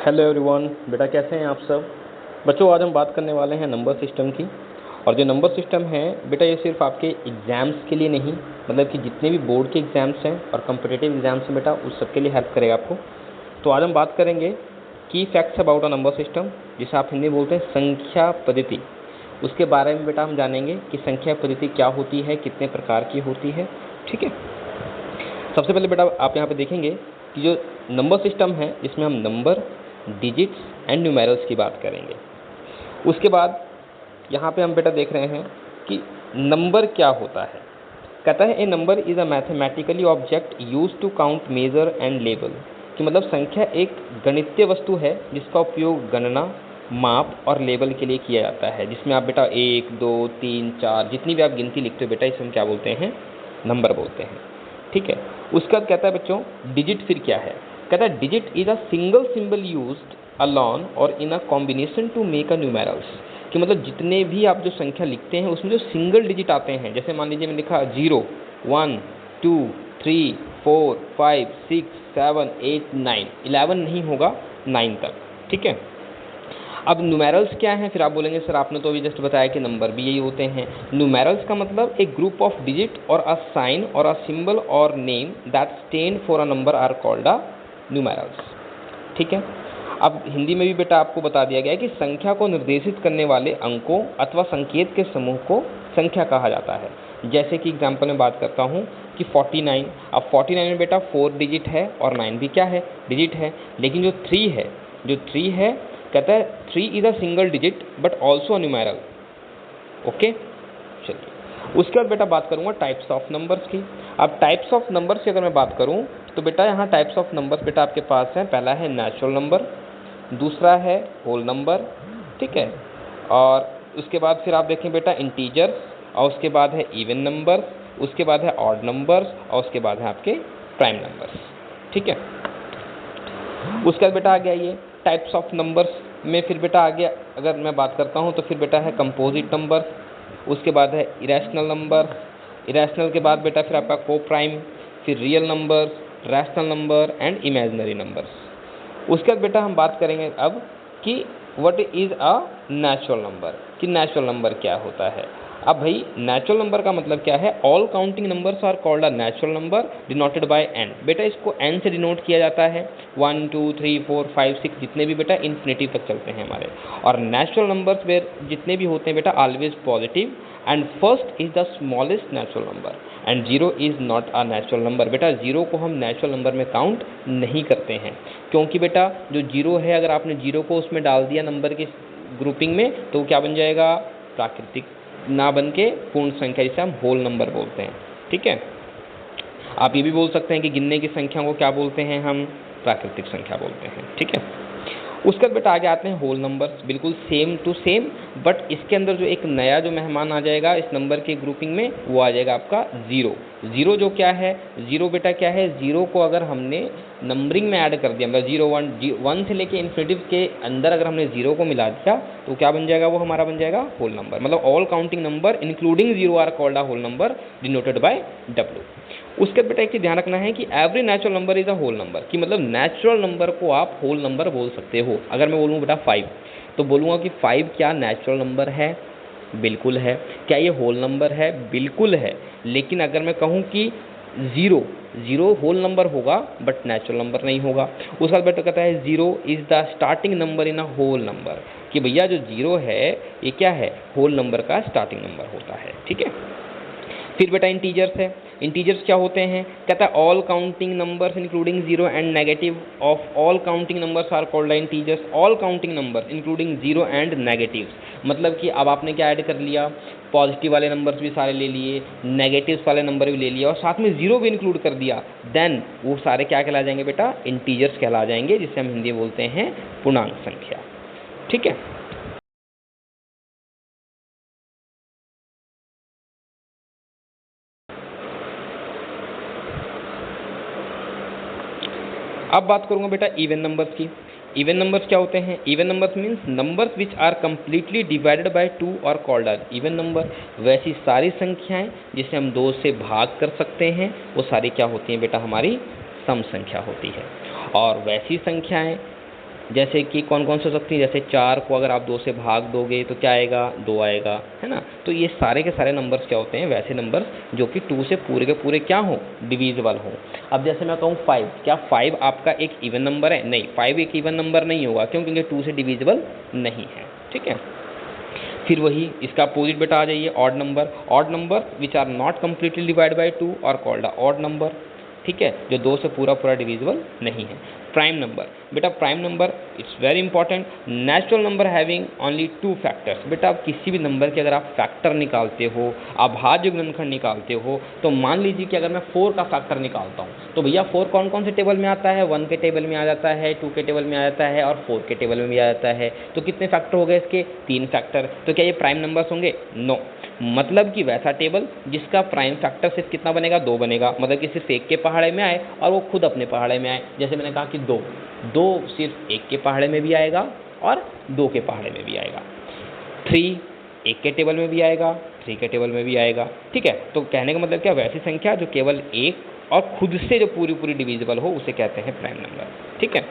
Hello everyone, बेटा कैसे हैं आप सब। बच्चों, आज हम बात करने वाले हैं नंबर सिस्टम की। और जो नंबर सिस्टम है बेटा, ये सिर्फ आपके एग्ज़ाम्स के लिए नहीं, मतलब कि जितने भी बोर्ड के एग्ज़ाम्स हैं और कॉम्पिटिटिव एग्ज़ाम्स हैं बेटा, उस सब के लिए हेल्प करेगा आपको। तो आज हम बात करेंगे की facts about a number system, जिसे आप हिंदी में बोलते हैं संख्या पद्धति। उसके बारे में बेटा हम जानेंगे कि संख्या पद्धति क्या होती है, कितने प्रकार की होती है। ठीक है। सबसे पहले बेटा आप यहाँ पे देखेंगे कि जो नंबर सिस्टम है, इसमें हम नंबर, डिजिट्स एंड न्यूमेरल्स की बात करेंगे। उसके बाद यहाँ पे हम बेटा देख रहे हैं कि नंबर क्या होता है। कहता है a number is a mathematically object use to count, measure and label. कि मतलब संख्या एक गणितीय वस्तु है जिसका उपयोग गणना, माप और लेबल के लिए किया जाता है, जिसमें आप बेटा 1, 2, 3, 4 जितनी भी आप गिनती लिखते हो बेटा, इसे हम क्या बोलते हैं, नंबर बोलते हैं। ठीक है। उसके बाद कहता है बच्चों डिजिट फिर क्या है। कहता है digit is a single symbol used alone और in a combination to make a numerals. कि मतलब जितने भी आप जो संख्या लिखते हैं उसमें जो सिंगल डिजिट आते हैं, जैसे मान लीजिए मैंने लिखा 0, 1, 2, 3, 4, 5, 6, 7, 8, 9, 11 नहीं होगा, 9 तक। ठीक है। अब न्यूमेरल्स क्या हैं, फिर आप बोलेंगे सर आपने तो अभी जस्ट बताया कि नंबर भी यही होते हैं। न्यूमेरल्स का मतलब एक ग्रुप ऑफ डिजिट और a sign or a symbol or name that stand for a number are called a numerals. ठीक है। अब हिंदी में भी बेटा आपको बता दिया गया है कि संख्या को निर्देशित करने वाले अंकों अथवा संकेत के समूह को संख्या कहा जाता है। जैसे कि एग्जाम्पल में बात करता हूँ कि 49। अब 49 में बेटा 4 डिजिट है और 9 भी क्या है, डिजिट है। लेकिन जो 3 है कहता है 3 is a single digit but also numeral. Okay, चलिए उसके बाद बेटा बात करूंगा टाइप्स ऑफ नंबर्स की। अब टाइप्स ऑफ नंबर्स की अगर मैं बात करूं तो बेटा यहाँ टाइप्स ऑफ नंबर्स बेटा आपके पास है। पहला है नेचुरल नंबर, दूसरा है होल नंबर। ठीक है। और उसके बाद फिर आप देखें बेटा इंटीजर्स, और उसके बाद है इवन नंबर्स, उसके बाद है ऑड नंबर्स, और उसके बाद है आपके प्राइम नंबर्स। ठीक है। उसके बाद बेटा आ गया ये टाइप्स ऑफ नंबर्स में, फिर बेटा आ गया अगर मैं बात करता हूँ तो फिर बेटा है कंपोजिट नंबर, उसके बाद है इरेशनल नंबर, इरेशनल के बाद बेटा फिर आपका को प्राइम, फिर real numbers, rational number and imaginary numbers. उसके बाद बेटा हम बात करेंगे अब कि what is a natural number, कि नेचुरल नंबर क्या होता है। अब भाई नेचुरल नंबर का मतलब क्या है, all counting numbers are called a natural number denoted by N. बेटा इसको एन से डिनोट किया जाता है। 1, 2, 3, 4, 5, 6 जितने भी बेटा इन्फिनिटी तक चलते हैं हमारे। और नेचुरल नंबर्स वेर जितने भी होते हैं बेटा always positive, and first is the smallest natural number and zero is not a natural number. बेटा जीरो को हम नेचुरल नंबर में काउंट नहीं करते हैं, क्योंकि बेटा जो जीरो है अगर आपने जीरो को उसमें डाल दिया नंबर की ग्रुपिंग में तो क्या बन जाएगा, प्राकृतिक ना बन के पूर्ण संख्या, जिसे हम होल नंबर बोलते हैं। ठीक है। आप ये भी बोल सकते हैं कि गिनने की संख्या को क्या बोलते हैं, हम प्राकृतिक संख्या बोलते हैं। ठीक है। उसके बाद बेटा आगे आते हैं होल नंबर्स, बिल्कुल सेम टू सेम, बट इसके अंदर जो एक नया जो मेहमान आ जाएगा इस नंबर के ग्रुपिंग में, वो आ जाएगा आपका जीरो। जीरो जो क्या है, जीरो बेटा क्या है, जीरो को अगर हमने नंबरिंग में ऐड कर दिया, मतलब 0, 1 से लेके इन्फिनिटिव के अंदर अगर हमने जीरो को मिला दिया तो क्या बन जाएगा, वो हमारा बन जाएगा होल नंबर। मतलब all counting number including zero are called a whole number denoted by W. उसके बेटा एक चीज़ ध्यान रखना है कि every natural number is a whole number, कि मतलब नेचुरल नंबर को आप होल नंबर बोल सकते हो। अगर मैं बोलूँ बेटा 5 तो बोलूँगा कि 5 क्या नेचुरल नंबर है, बिल्कुल है। क्या ये होल नंबर है, बिल्कुल है। लेकिन अगर मैं कहूँ कि जीरो होल नंबर होगा बट नेचुरल नंबर नहीं होगा। उसके बाद बेटा कहता है zero is the starting number in a whole number, कि भैया जो जीरो है ये क्या है, होल नंबर का स्टार्टिंग नंबर होता है। ठीक है। फिर बेटा इंटीजर्स है। इंटीजर्स क्या होते हैं, कहता है all counting numbers including zero and negative of all counting numbers are called integers. All counting numbers including zero and negatives, मतलब कि अब आपने क्या ऐड कर लिया, पॉजिटिव वाले नंबर्स भी सारे ले लिए, नेगेटिव्स वाले नंबर भी ले लिया और साथ में जीरो भी इंक्लूड कर दिया, देन वो सारे क्या कहला जाएंगे बेटा, इंटीजर्स कहला जाएंगे, जिसे हम हिंदी में बोलते हैं पूर्णांक संख्या। ठीक है। अब बात करूंगा बेटा इवन नंबर्स की। इवन नंबर्स क्या होते हैं, even numbers means numbers which are completely divided by 2 are called are even number. वैसी सारी संख्याएं जिसे हम 2 से भाग कर सकते हैं वो सारी क्या होती हैं बेटा, हमारी सम संख्या होती है। और वैसी संख्याएं जैसे कि कौन कौन से हो सकती है, जैसे 4 को अगर आप 2 से भाग दोगे तो क्या आएगा, 2 आएगा, है ना। तो ये सारे के सारे नंबर्स क्या होते हैं, वैसे नंबर्स जो कि 2 से पूरे के पूरे क्या हो, डिविजिबल हो। अब जैसे मैं कहूँ 5, क्या 5 आपका एक इवन नंबर है? नहीं, 5 एक इवन नंबर नहीं होगा, क्यों, क्योंकि 2 से डिविजिबल नहीं है, ठीक है। फिर वही इसका अपोजिट बेटा आ जाइए, odd number which are not completely divide by 2 are called odd number, ठीक है, जो 2 से पूरा पूरा डिविजिबल नहीं है। प्राइम नंबर, बेटा prime number it's very important, natural number having only 2 factors. बेटा आप किसी भी नंबर के अगर आप फैक्टर निकालते हो, अभाज्य गुणनखंड निकालते हो, तो मान लीजिए कि अगर मैं 4 का फैक्टर निकालता हूँ, तो भैया 4 कौन कौन से टेबल में आता है, 1 के टेबल में आ जाता है, 2 के टेबल में आ जाता है और 4 के टेबल में भी आ जाता है। तो कितने फैक्टर हो गए इसके, 3 फैक्टर। तो क्या ये प्राइम नंबर्स होंगे? नो। मतलब कि वैसा टेबल जिसका प्राइम फैक्टर सिर्फ कितना बनेगा, 2 बनेगा, मतलब कि सिर्फ 1 के पहाड़े में आए और वो खुद अपने पहाड़े में आए। जैसे मैंने कहा कि 2 सिर्फ 1 के पहाड़े में भी आएगा और 2 के पहाड़े में भी आएगा। 3 1 के टेबल में भी आएगा, 3 के टेबल में भी आएगा, ठीक है। तो कहने का मतलब क्या, वैसी संख्या जो केवल 1 और खुद से जो पूरी पूरी डिविजिबल हो उसे कहते हैं प्राइम नंबर, ठीक है।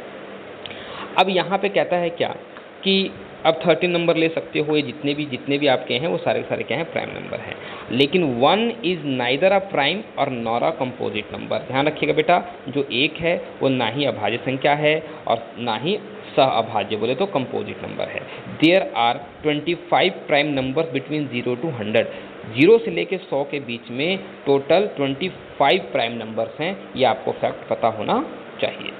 अब यहाँ पे कहता है क्या कि अब 13 नंबर ले सकते हो, ये जितने भी आपके हैं वो सारे सारे क्या हैं, प्राइम नंबर हैं। लेकिन 1 इज़ नाइदर अ प्राइम और नॉर अ कंपोजिट नंबर। ध्यान रखिएगा बेटा, जो 1 है वो ना ही अभाज्य संख्या है और ना ही सह अभाज्य, बोले तो कंपोजिट नंबर है। There are 25 prime number between 0 to 100। 0 से लेकर 100 के बीच में टोटल 25 प्राइम नंबर्स हैं, ये आपको फैक्ट पता होना चाहिए।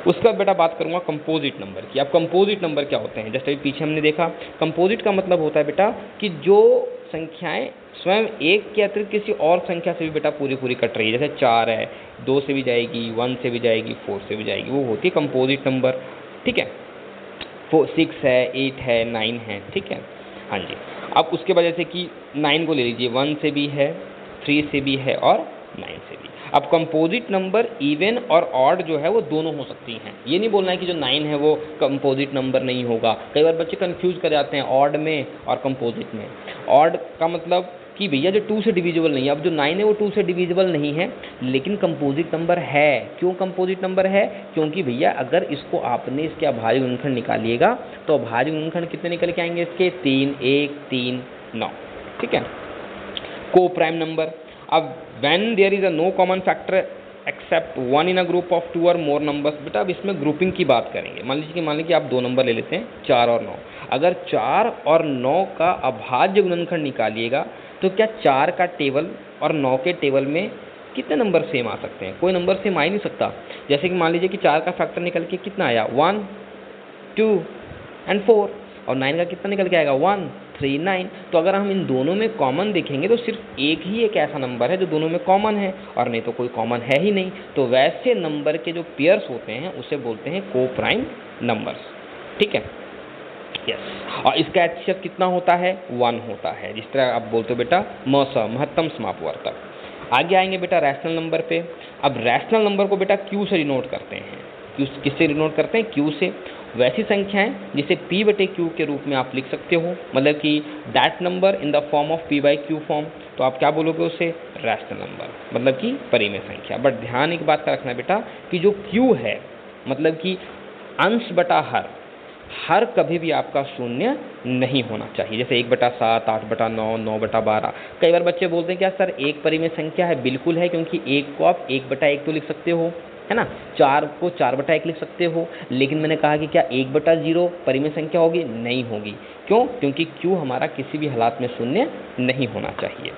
उसका बेटा बात करूंगा कंपोजिट नंबर की। अब कंपोजिट नंबर क्या होते हैं, जैसे पीछे हमने देखा, कंपोजिट का मतलब होता है बेटा कि जो संख्याएं स्वयं 1 के अतिरिक्त किसी और संख्या से भी बेटा पूरी पूरी कट रही है। जैसे 4 है, 2 से भी जाएगी, 1 से भी जाएगी, 4 से भी जाएगी, वो होती है कंपोजिट नंबर, ठीक है। 6 है, 8 है, 9 है, ठीक है, हाँ जी। अब उसके बाद जैसे कि 9 को ले लीजिए, 1 से भी है, 3 से भी है और 9 से भी। अब कंपोजिट नंबर इवन और ऑड जो है वो दोनों हो सकती हैं। ये नहीं बोलना है कि जो 9 है वो कंपोजिट नंबर नहीं होगा। कई बार बच्चे कंफ्यूज कर जाते हैं ऑड में और कंपोजिट में। ऑड का मतलब कि भैया जो 2 से डिविजिबल नहीं है। अब जो 9 है वो 2 से डिविजिबल नहीं है, लेकिन कंपोजिट नंबर है। क्यों कंपोजिट नंबर है? क्योंकि भैया अगर इसको आपने इसके अभाज्य गुणनखंड निकालिएगा तो अभाज्य गुणनखंड कितने निकल के आएंगे इसके, 3, 1, 3, 9, ठीक है। को प्राइम नंबर, अब when there is a no common factor except one in a group of 2 or more numbers। बेटा अब इसमें ग्रुपिंग की बात करेंगे। मान लीजिए कि आप 2 नंबर ले लेते हैं, 4 और 9। अगर 4 और 9 का अभाज्य गुणनखंड निकालिएगा तो क्या 4 का टेबल और 9 के टेबल में कितने नंबर सेम आ सकते हैं? कोई नंबर सेम आ ही नहीं सकता। जैसे कि मान लीजिए कि 4 का फैक्टर निकल के कितना आया, 1, 2 and 4, और 9 का कितना निकल के आएगा, 1, 3, 9। तो अगर हम इन दोनों में कॉमन देखेंगे तो सिर्फ एक ही एक ऐसा नंबर है जो दोनों में कॉमन है, और नहीं तो कोई कॉमन है ही नहीं। तो वैसे नंबर के जो पेयर्स होते हैं उसे बोलते हैं को प्राइम नंबर्स, ठीक है, यस। और इसका एचसीएफ कितना होता है, 1 होता है। जिस तरह आप बोलते हो बेटा महत्तम समापवर्तक। आगे आएंगे बेटा रैशनल नंबर पे। अब रैशनल नंबर को बेटा क्यू से डिनोट करते हैं। किससे डिनोट करते हैं, क्यू से। वैसी संख्याएं जिसे p/q के रूप में आप लिख सकते हो, मतलब कि that number in the form of p/q form, तो आप क्या बोलोगे उसे, रैशनल नंबर, मतलब कि परिमेय संख्या। बट ध्यान एक बात का रखना बेटा कि जो q है मतलब कि अंश बटा हर कभी भी आपका शून्य नहीं होना चाहिए। जैसे 1/7, 8/9, 9/12। कई बार बच्चे बोलते हैं क्या सर एक परिमेय संख्या है? बिल्कुल है, क्योंकि 1 को आप 1/1 तो लिख सकते हो, है ना। 4 को 4/1 लिख सकते हो। लेकिन मैंने कहा कि क्या 1/0 परिमेय संख्या होगी? नहीं होगी। क्यों? क्योंकि q हमारा किसी भी हालात में शून्य नहीं होना चाहिए।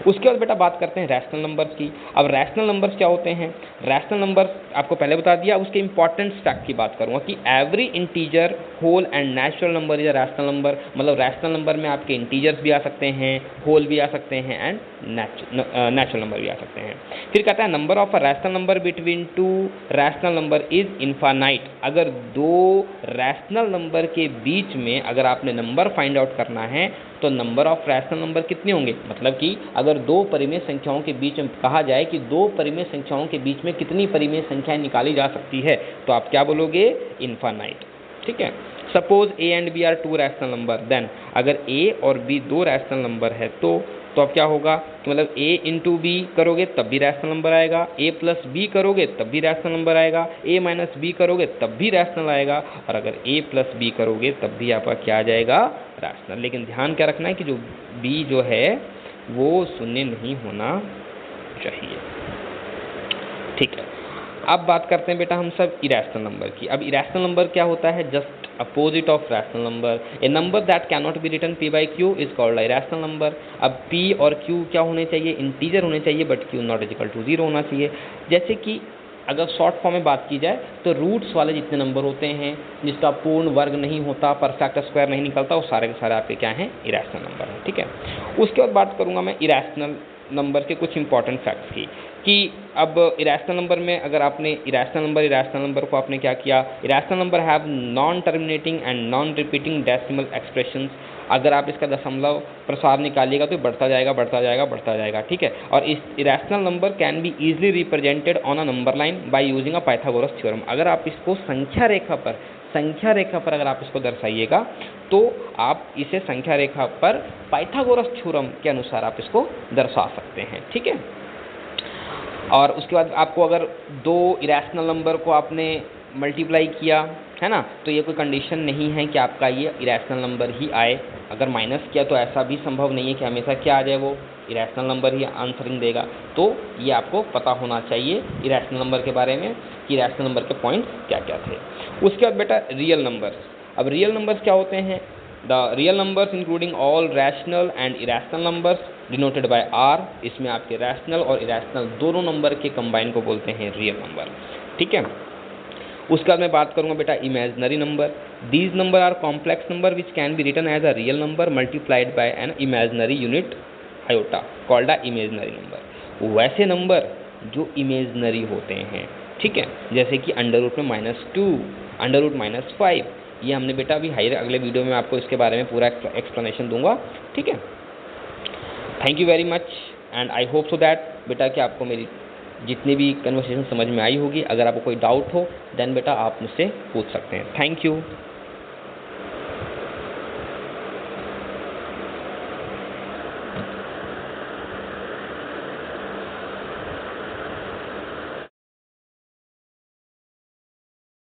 उसके बाद बेटा बात करते हैं रैशनल नंबर्स की। अब रैशनल नंबर्स क्या होते हैं? रैशनल नंबर्स आपको पहले बता दिया। उसके इंपॉर्टेंट फैक्ट की बात करूंगा कि every integer, whole and natural number is a rational number. मतलब रैशनल नंबर में आपके इंटीजर्स भी आ सकते हैं, होल भी आ सकते हैं एंड नेचुरल नंबर भी आ सकते हैं। फिर कहता है number of a rational number between 2 rational number is infinite. अगर 2 रैशनल नंबर के बीच में अगर आपने नंबर फाइंड आउट करना है तो नंबर ऑफ रैशनल नंबर कितने होंगे? मतलब कि अगर 2 परिमेय संख्याओं के बीच में कहा जाए कि 2 परिमेय संख्याओं के बीच में कितनी परिमेय संख्याएं निकाली जा सकती है, तो आप क्या बोलोगे? इनफाइनाइट, ठीक है। Suppose a and b are 2 rational number, then अगर a और b 2 रैशनल नंबर है तो अब क्या होगा? कि मतलब a इंटू बी करोगे तब भी रैशनल नंबर आएगा, a प्लस बी करोगे तब भी रैशनल नंबर आएगा, a माइनस बी करोगे तब भी रैशनल आएगा, और अगर a प्लस बी करोगे तब भी आपका क्या आ जाएगा, रैशनल। लेकिन ध्यान क्या रखना है कि जो b जो है वो शून्य नहीं होना चाहिए। ठीक है, अब बात करते हैं बेटा हम सब इरेशनल नंबर की। अब इरेशनल नंबर क्या होता है, just opposite of rational number. A number that can not be written p by q is called irrational number. अब p और q क्या होने चाहिए, इंटीजर होने चाहिए, but q not is equal to 0 होना चाहिए। जैसे कि अगर शॉर्ट फॉर्म में बात की जाए तो रूट्स वाले जितने नंबर होते हैं जिसका पूर्ण वर्ग नहीं होता, परफेक्ट स्क्वायर नहीं निकलता, वो सारे के सारे आपके क्या हैं, इरेशनल नंबर हैं। ठीक है, उसके बाद बात करूंगा मैं इरेशनल नंबर के कुछ इंपॉर्टेंट फैक्ट्स की, कि अब इरेशनल नंबर में अगर आपने इरेशनल नंबर को आपने क्या किया, irrational number have non terminating and non repeating decimal expressions. अगर आप इसका दशमलव प्रसार निकालिएगा तो बढ़ता जाएगा बढ़ता जाएगा बढ़ता जाएगा। ठीक है, और इस irrational number can be easily represented on a number line by using a Pythagoras theorem. अगर आप इसको संख्या रेखा पर अगर आप इसको दर्शाइएगा तो आप इसे संख्या रेखा पर पाइथागोरस थ्योरम के अनुसार आप इसको दर्शा सकते हैं। ठीक है, और उसके बाद आपको अगर दो इरेशनल नंबर को आपने मल्टीप्लाई किया है ना, तो ये कोई कंडीशन नहीं है कि आपका ये इरेशनल नंबर ही आए। अगर माइनस किया तो ऐसा भी संभव नहीं है कि हमेशा क्या आ जाए, वो इरेशनल नंबर ही आंसरिंग देगा। तो ये आपको पता होना चाहिए इरेशनल नंबर के बारे में कि इरेशनल नंबर के पॉइंट्स क्या क्या थे। उसके बाद बेटा रियल नंबर्स। अब रियल नंबर्स क्या होते हैं, the real numbers including all rational and irrational numbers denoted by R. इसमें आपके रैशनल और इरेशनल दोनों नंबर के कंबाइन को बोलते हैं रियल नंबर। ठीक है, उसके बाद मैं बात करूंगा बेटा imaginary number. These number are complex number which can be written as a real number multiplied by an imaginary unit iota called a imaginary number. वैसे नंबर जो इमेजिनरी होते हैं, ठीक है, जैसे कि अंडर रूट में -2, अंडर रूट -5, ये हमने बेटा अभी हायर अगले वीडियो में आपको इसके बारे में पूरा एक्सप्लेनेशन दूंगा। ठीक है, thank you very much and I hope so that बेटा कि आपको मेरी जितनी भी कन्वर्सेशन समझ में आई होगी। अगर आपको कोई डाउट हो देन बेटा आप मुझसे पूछ सकते हैं। Thank you.